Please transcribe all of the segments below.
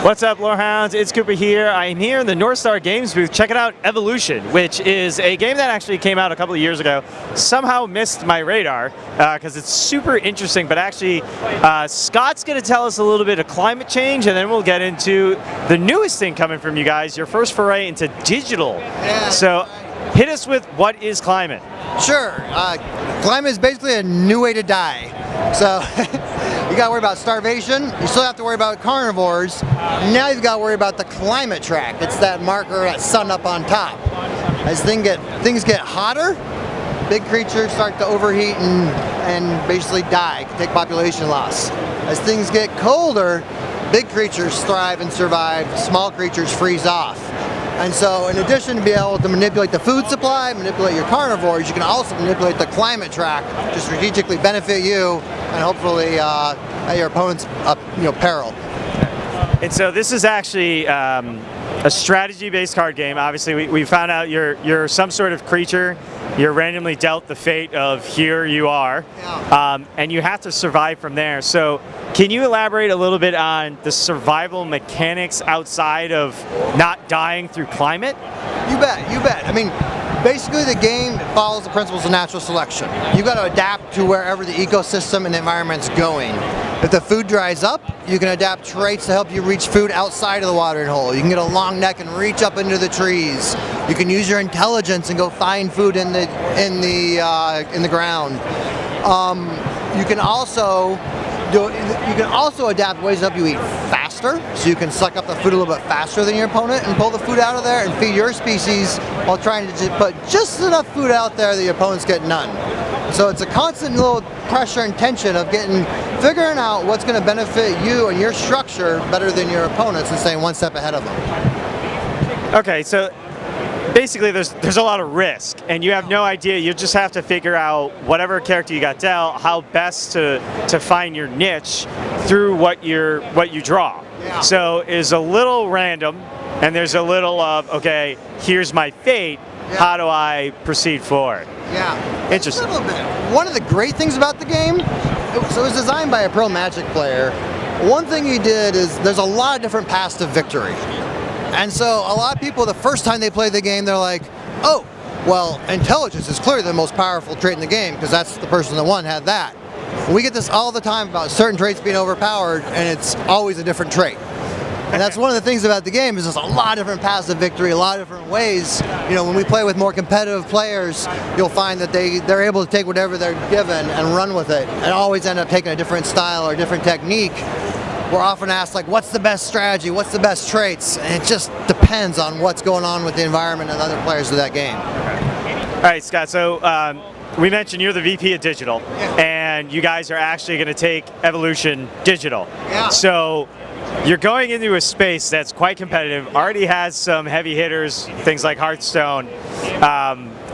What's up, Lorehounds? It's Cooper here. I'm here in the North Star Games booth checking out Evolution, which is a game that actually came out a couple of years ago. Somehow missed my radar because it's super interesting, but actually Scott's going to tell us a little bit of climate change, and then we'll get into the newest thing coming from you guys, your first foray into digital. Yeah. So hit us with what is climate? Sure. Climate is basically a new way to die. So you got to worry about starvation. You still have to worry about carnivores. Now you've got to worry about the climate track. It's that marker, that sun up on top. As things get hotter, big creatures start to overheat and basically die, take population loss. As things get colder, big creatures thrive and survive. Small creatures freeze off. And so in addition to being able to manipulate the food supply, manipulate your carnivores, you can also manipulate the climate track to strategically benefit you and hopefully at your opponent's peril. And so this is actually a strategy-based card game. Obviously, we found out you're some sort of creature. You're randomly dealt the fate of here you are, and you have to survive from there. So can you elaborate a little bit on the survival mechanics outside of not dying through climate? You bet, you bet. I mean, basically the game follows the principles of natural selection. You've got to adapt to wherever the ecosystem and the environment's going. If the food dries up, you can adapt traits to help you reach food outside of the watering hole. You can get a long neck and reach up into the trees. You can use your intelligence and go find food in the ground. You can also adapt ways to help you eat faster, so you can suck up the food a little bit faster than your opponent and pull the food out of there and feed your species while trying to put just enough food out there that your opponents get none. So it's a constant little pressure and tension of figuring out what's going to benefit you and your structure better than your opponents and staying one step ahead of them. Okay, so basically there's a lot of risk, and you have no idea. You just have to figure out whatever character you got dealt, how best to find your niche through what you draw. Yeah. So it's a little random, and there's a little of, okay, here's my fate. Yeah. How do I proceed forward? Yeah, interesting. A little bit. One of the great things about the game, so it was designed by a pro Magic player. One thing he did is there's a lot of different paths to victory. And so a lot of people, the first time they play the game, they're like, oh, well, intelligence is clearly the most powerful trait in the game because that's the person that won had that. We get this all the time about certain traits being overpowered, and it's always a different trait. And that's one of the things about the game is there's a lot of different paths to victory, a lot of different ways. You know, when we play with more competitive players, you'll find that they're able to take whatever they're given and run with it and always end up taking a different style or a different technique. We're often asked, like, what's the best strategy? What's the best traits? And it just depends on what's going on with the environment and other players of that game. All right, Scott, so we mentioned you're the VP of Digital, and you guys are actually going to take Evolution digital. Yeah. So you're going into a space that's quite competitive, already has some heavy hitters, things like Hearthstone.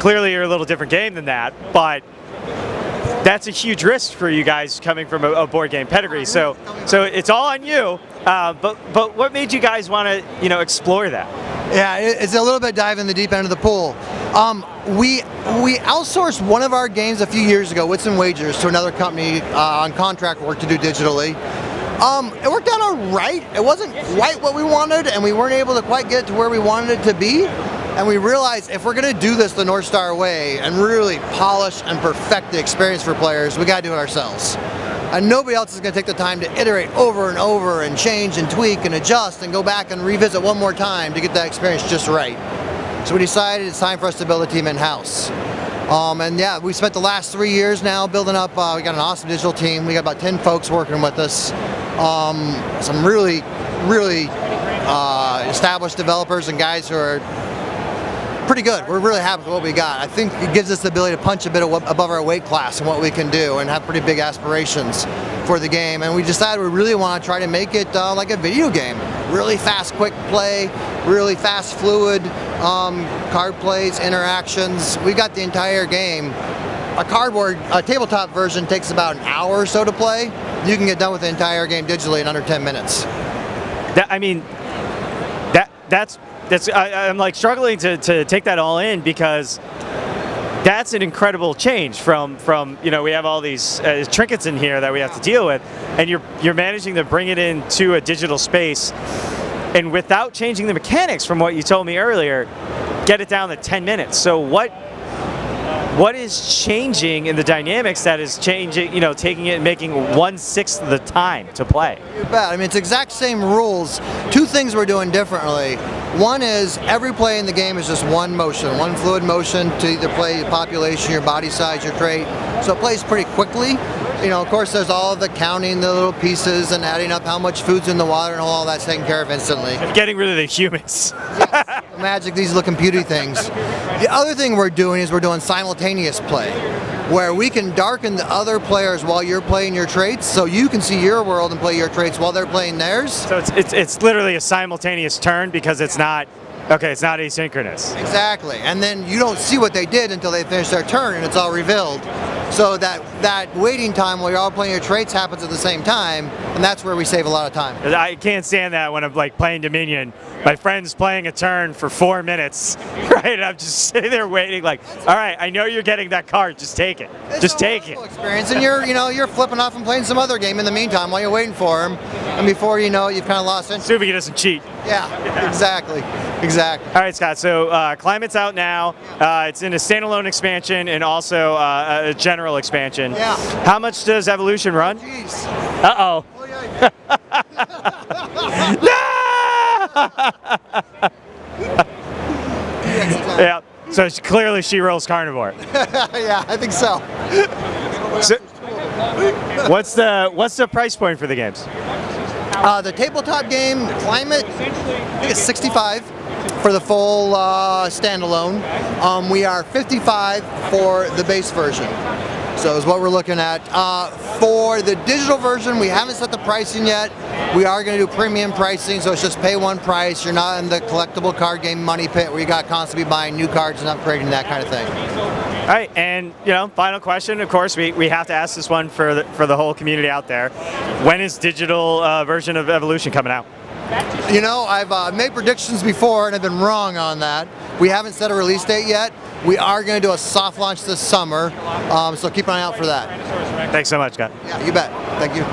Clearly you're a little different game than that, but that's a huge risk for you guys coming from a board game pedigree. So it's all on you. But what made you guys want to explore that? Yeah, it's a little bit dive in the deep end of the pool. We outsourced one of our games a few years ago, Wits and Wagers, to another company on contract work to do digitally. It worked out all right. It wasn't quite what we wanted, and we weren't able to quite get to where we wanted it to be. And we realized if we're going to do this the North Star way and really polish and perfect the experience for players, we got to do it ourselves. And nobody else is going to take the time to iterate over and over and change and tweak and adjust and go back and revisit one more time to get that experience just right. So we decided it's time for us to build a team in-house. And yeah, we spent the last 3 years now building up. We got an awesome digital team. We got about 10 folks working with us. Some really established developers and guys who are pretty good. We're really happy with what we got. I think it gives us the ability to punch a bit above our weight class and what we can do and have pretty big aspirations for the game. And we decided we really want to try to make it like a video game. Really fast, quick play, really fast, fluid card plays, interactions. We got the entire game. A tabletop version takes about an hour or so to play. You can get done with the entire game digitally in under 10 minutes. I'm like struggling to take that all in because that's an incredible change from we have all these trinkets in here that we have to deal with, and you're managing to bring it into a digital space. and without changing the mechanics from what you told me earlier, get it down to 10 minutes. So what is changing in the dynamics that is changing, you know, taking it and making 1/6 of the time to play? You bet. I mean, it's exact same rules. Two things we're doing differently. One is every play in the game is just one motion, one fluid motion to either play your population, your body size, your trait. So it plays pretty quickly. You know, of course, there's all of the counting the little pieces and adding up how much food's in the water and all that's taken care of instantly. Getting rid of the humans. The magic, these little computy things. The other thing we're doing is we're doing simultaneous play, where we can darken the other players while you're playing your traits, so you can see your world and play your traits while they're playing theirs. So it's literally a simultaneous turn because it's not asynchronous. Exactly, and then you don't see what they did until they finish their turn, and it's all revealed. So that waiting time while you're all playing your traits happens at the same time, and that's where we save a lot of time. I can't stand that when I'm like playing Dominion. My friend's playing a turn for 4 minutes, right? And I'm just sitting there waiting, like, all right, I know you're getting that card, just take it. Just take it. Experience, and you're flipping off and playing some other game in the meantime while you're waiting for him, and before you know it, you've kind of lost interest. Assuming he doesn't cheat. Yeah, exactly. All right, Scott. So Climate's out now. It's in a standalone expansion and also a general expansion. Yeah. How much does Evolution run? Jeez. Uh-oh. Oh, yeah. Yeah. So clearly she rolls carnivore. Yeah, I think so. So what's the price point for the games? The tabletop game, Climate, I think it's 65 for the full standalone. We are 55 for the base version. So is what we're looking at. For the digital version, we haven't set the pricing yet. We are going to do premium pricing, so it's just pay one price. You're not in the collectible card game money pit where you got to constantly be buying new cards and upgrading, that kind of thing. All right, and final question. Of course, we have to ask this one for the whole community out there. When is digital version of Evolution coming out? You know, I've made predictions before and I've been wrong on that. We haven't set a release date yet. We are going to do a soft launch this summer, so keep an eye out for that. Thanks so much, Scott. Yeah, you bet. Thank you.